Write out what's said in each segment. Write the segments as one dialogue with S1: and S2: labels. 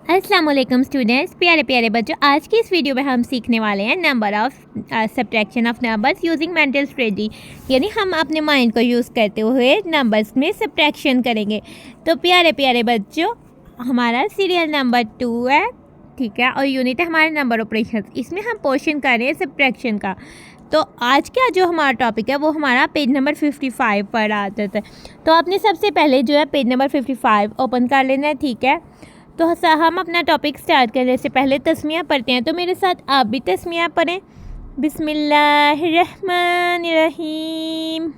S1: अस्सलाम वालेकुम स्टूडेंट्स, प्यारे प्यारे बच्चों। आज की इस वीडियो में हम सीखने वाले हैं number of subtraction of numbers using mental strategy, यानी हम अपने माइंड को यूज़ करते हुए नंबर्स में सब्ट्रैक्शन करेंगे। तो प्यारे प्यारे बच्चों, हमारा सीरियल नंबर 2 है, ठीक है, और यूनिट है हमारे नंबर ऑपरेशन। इसमें हम पोर्शन कर रहे हैं सब्ट्रैक्शन का। तो आज का जो हमारा टॉपिक है वो हमारा पेज नंबर 55 पर आता है। तो आपने सबसे पहले जो है पेज नंबर 55 ओपन कर लेना है, ठीक है। तो हम अपना टॉपिक स्टार्ट करने से पहले तस्मिया पढ़ते हैं, तो मेरे साथ आप भी तस्मिया पढ़ें। बिस्मिल्लाहिर्रहमानिर्रहीम,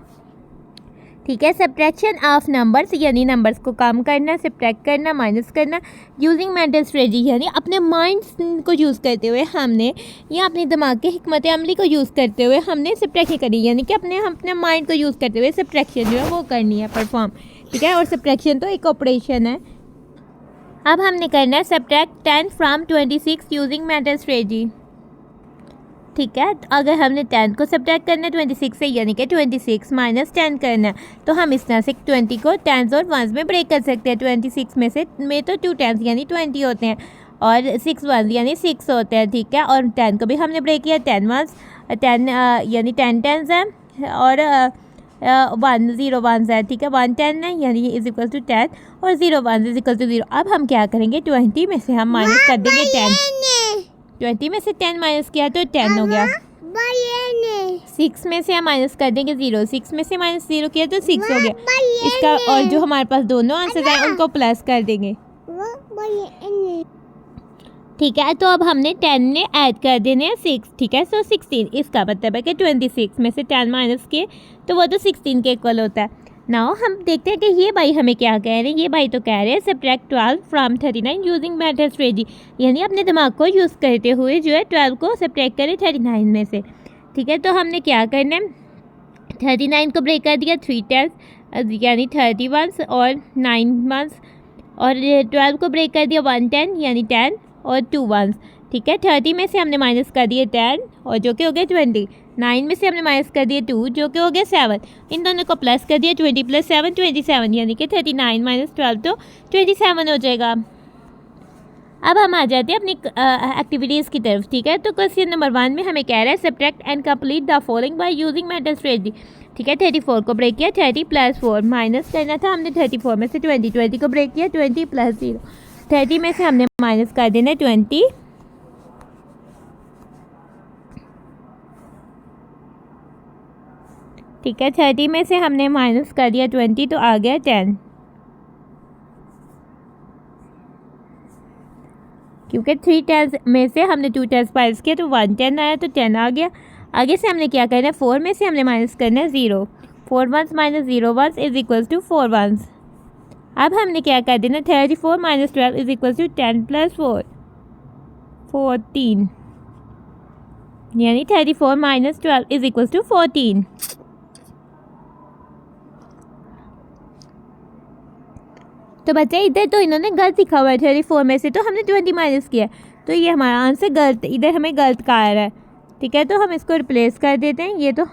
S1: ठीक है। सब्ट्रैक्शन ऑफ नंबर्स, यानी नंबर्स को कम करना, सब्ट्रैक्ट करना, माइनस करना यूजिंग मेंटल स्ट्रेटजी, यानी अपने माइंड को यूज़ करते हुए हमने, या अपने दिमाग के हिकमत अमली को यूज़ करते हुए हमने सब्ट्रैक्शन करी, यानी कि अपने माइंड को यूज़ करते हुए सब्ट्रैक्शन जो है वो करनी है, परफॉर्म, ठीक है। और सब्ट्रैक्शन तो एक ऑपरेशन है। अब हमने करना है subtract 10 from 26 using mental strategy, ठीक है। अगर हमने 10 को सब्ट्रैक्ट करना है 26 से, यानी कि 26 माइनस 10 करना है, तो हम इस तरह से 20 को 10s और 1s में ब्रेक कर सकते हैं। 26 में तो 2 10s यानी 20 होते हैं, और 6 1s यानी 6 होते हैं, ठीक है। और 10 को भी हमने ब्रेक किया, 10 1s 10 यानी 10 10s है, और 1 0 1 है, ठीक है। 1 10 है, यानी इज इक्वल टू 10, और 0 1 इज इक्वल टू 0। अब हम क्या करेंगे, 20 में से हम माइनस कर देंगे 10। 20 में से 10 माइनस किया तो 10 हो गया। 6 में से हम माइनस कर देंगे 0, 6 में से माइनस 0 किया तो 6 हो गया इसका। और जो हमारे पास दोनों आंसर हैं उनको प्लस कर देंगे, ठीक है। तो अब हमने 10 में ऐड कर देने हैं 6, ठीक है। सो 16, इसका मतलब है कि 26 में से 10 माइनस किए तो वो तो 16 के इक्वल होता है। नाउ हम देखते हैं कि ये भाई हमें क्या कह रहे हैं। ये भाई तो कह रहे हैं subtract 12 from 39 using mental strategy, यानी अपने दिमाग को यूज़ करते हुए जो है 12 को सब्ट्रैक्ट करें 39 में से, ठीक है। तो हमने क्या करना है, 39 को ब्रेक कर दिया 3 10, यानी 30 1s और 9 1s, और 12 को ब्रेक कर दिया 1 10 यानी 10 और 2 1s, ठीक है। 30 में से हमने माइनस कर दिए 10, और जो कि हो गया 20। 9 में से हमने माइनस कर दिए 2, जो कि हो गया 7। इन दोनों को प्लस कर दिया, 20 + 7 27, यानी कि 39 - 12 तो 27 हो जाएगा। अब हम आ जाते हैं अपनी एक्टिविटीज़ की तरफ, ठीक है। तो क्वेश्चन नंबर 1 में हमें कह रहा है subtract and complete the following by using mental strategy, ठीक है। 34 को ब्रेक किया, 30 + 4 माइनस करना था हमने 34 में से 20 को ब्रेक किया, 20 + 0, 30 में से हमने माइनस कर देना 20, ठीक है। 30 में से हमने माइनस कर दिया 20 तो आ गया 10, क्योंकि 3 10s में से हमने 2 10s माइनस किया तो 1 10 आया तो 10 आ गया। आगे से हमने क्या करना है, 4 में से हमने माइनस करना है 0, 4 1s - 0 1s is equal to 4 1s। अब हमने क्या कर देना, 34 - 12 इज इक्वल टू 10 + 4 14, यानी 34 - 12 इज इक्वल टू 14। तो बच्चे इधर तो इन्होंने गलत लिखा हुआ है, 34 में से तो हमने 20 माइनस किया, तो ये हमारा आंसर गलत, इधर हमें गलत कहा है, ठीक है। तो हम इसको रिप्लेस कर देते हैं। ये तो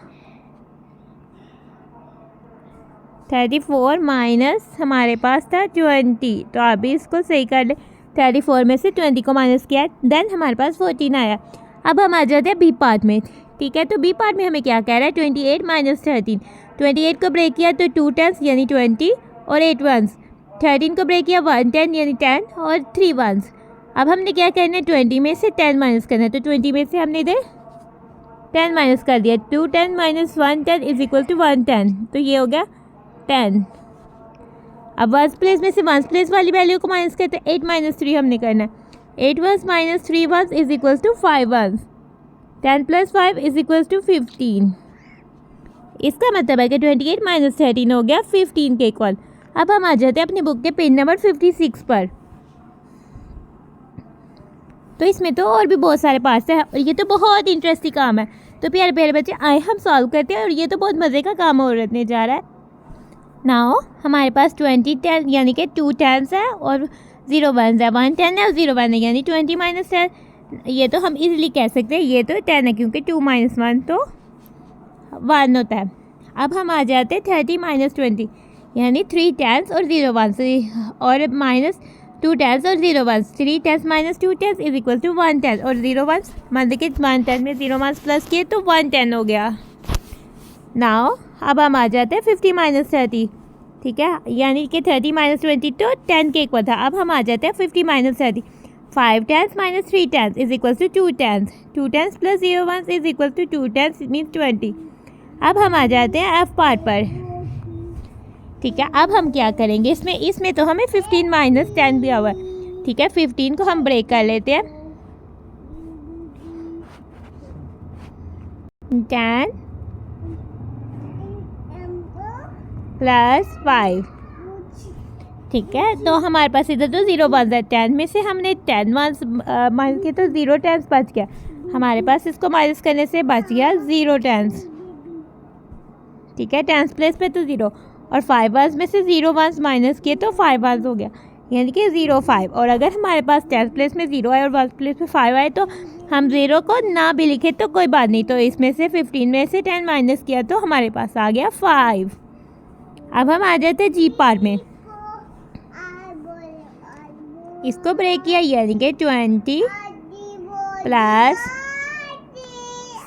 S1: 34 माइनस हमारे पास था 20, तो आप भी इसको सही कर ले। 34 में से 20 को माइनस किया, देन हमारे पास 14 आया। अब हम आ जाते हैं बी पार्ट में, ठीक है। तो बी पार्ट में हमें क्या कह रहा है, 28 - 13, 28 को ब्रेक किया तो 2 10s यानी 20 और 8 1s, 13 को ब्रेक किया 1 10 यानी 10 और 3 1s। अब हमने क्या करना है, 20 में से 10 माइनस करना है, तो 20 में से हमने इधर 10 माइनस कर दिया, 2 10 - 1 10 इज इक्वल टू 1 10, तो ये हो गया 10। अब 1s प्लेस में से 1s प्लेस वाली वैल्यू को माइनस करते हैं, 8 - 3 हमने करना है, 8 1s - 3 1s is equal to 5 1s, 10 + 5 is equal to 15। इसका मतलब है कि 28 - 13 हो गया 15 के इक्वल। अब हम आ जाते हैं अपनी बुक के पेज नंबर 56 पर। तो इसमें तो और भी बहुत सारे पार्ट्स हैं, और ये तो बहुत इंटरेस्टिंग काम है। तो प्यारे प्यारे बच्चे आए हम सॉल्व करते हैं, और ये तो बहुत मज़े का काम होने जा रहा है। नाउ हमारे पास 20 10 यानी कि 2 10s है और 0 1s है, 1 10 है और 0 1 है, यानी 20 - 10। ये तो हम इजीली कह सकते हैं ये तो 10 है, क्योंकि 2 - 1 तो 1 होता है। अब हम आ जाते हैं 30 - 20, यानी 3 10s और 0 1s, और माइनस 2 टेंस और 0 ones, 3 tens minus 2 tens is equal to 1 tens, और 0 वंस मान देखिए 1 टेंस में 0 वंस प्लस किए तो 1 टेन हो गया। नाउ अब हम आ जाते हैं 50 माइनस 30, ठीक है, यानी कि 30 माइनस 20 तो 10 के इक्वल था। अब हम आ जाते हैं 50 minus 30, 5 tens minus 3 tens is equal to 2 tens, 2 tens plus 0 ones is equal to 2 tens means 20। अब हम आ जाते हैं एफ पार्ट पर, ठीक है। अब हम क्या करेंगे, इसमें तो हमें 15 माइनस 10 दिया हुआ है, ठीक है। 15 को हम ब्रेक कर लेते हैं, 10 प्लस 5, ठीक है। तो हमारे पास इधर तो 0 बच है, 10 में से हमने 10 वंस माइनस किया तो 0 टेंस बच गया हमारे पास, इसको माइनस करने से बच गया 0 टेंस, ठीक है। टेंस प्लेस पे तो 0, और 5 वंस में से 0 वंस माइनस किए तो 5 वंस हो गया, यानी कि 0 5। और अगर हमारे पास टेंस प्लेस में 0 आए और वंस प्लेस में 5 आए तो हम 0 को ना भी लिखे तो कोई बात नहीं, तो इसमें से 15 में से 10 माइनस किया तो हमारे पास आ गया 5। अब हम आ जाते हैं जी पार्ट में, इसको ब्रेक किया यानी कि 20 plus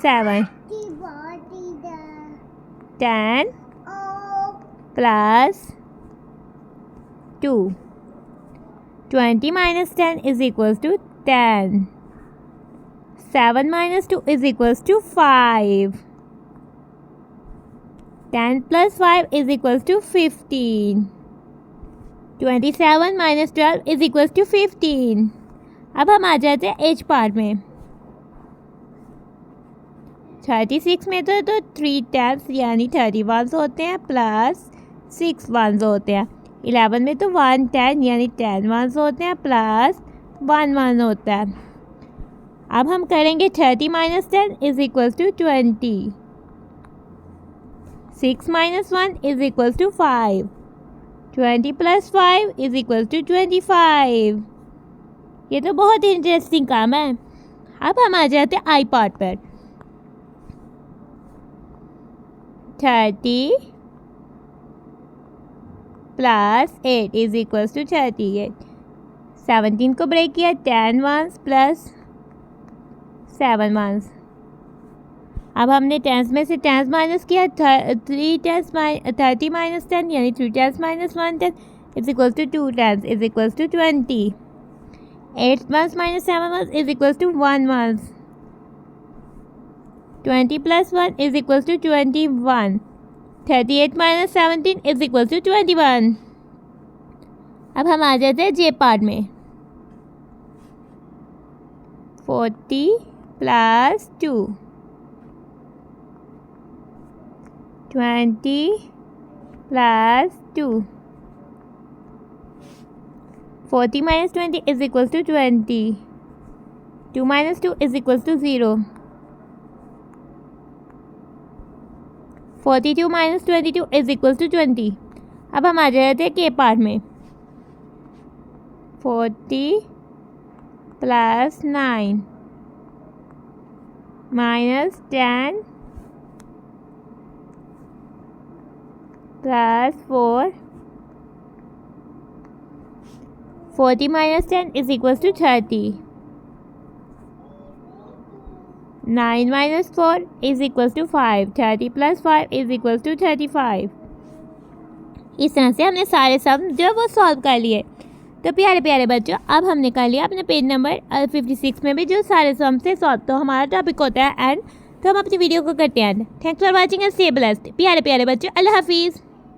S1: 7, 10 plus 2, 20 minus 10 is equals to 10, 7 minus 2 is equals to 5, 10 plus 5 is equals to 15, 27 minus 12 is equals to 15। अब हम आ जाते हैं एच पार्ट में, 36 में तो 3 टेंस यानी 30 वंस होते हैं प्लस 6 वंस होते हैं, 11 में तो 1 10 यानी 10 वंस होते हैं प्लस 1 वन होता है। अब हम करेंगे 30 minus 10 is equals to 20, 6 minus 1 is equals to 5, 20 plus 5 is equals to 25। ये तो बहुत इंटरेस्टिंग काम है। अब हम आ जाते हैं आई पार्ट पर, 30 प्लस 8 इज इक्वल्स टू 38, 17 को ब्रेक किया 10 वंस प्लस 7 वंस। अब हमने टेंस में से टेंस माइनस किया, 30 माइनस 10 यानी 3 tens minus 1 tens is equals to 2 tens is equals to 20, 8 ones minus 7 ones is equals to 1 ones, 20 plus 1 is equals to 21, 38 minus 17 is equals to 21। अब हम आ जाते हैं जे पार्ट में, 40 plus 2, 20 plus 2, 40 minus 20 is equals to 20, 2 minus 2 is equals to 0, 42 minus 22 is equals to 20। अब हम आ जाते हैं के पार्ट में, 40 plus 9 minus 10 plus 4, 40 minus 10 is equals to 30, 9 minus 4 is equals to 5, 30 plus 5 is equals to 35। इस तरह से हमने सारे सम जो वो सॉल्व कर लिए। तो प्यारे प्यारे बच्चों, अब हमने कर लिया अपने पेज नंबर 56 में भी जो सारे सम से सॉल्व, तो हमारा टॉपिक होता है एंड। तो हम अपनी वीडियो को करते हैं and. Thanks for watching and stay blessed. प्यारे प्यारे बच्चों, अल्लाह हाफिज़।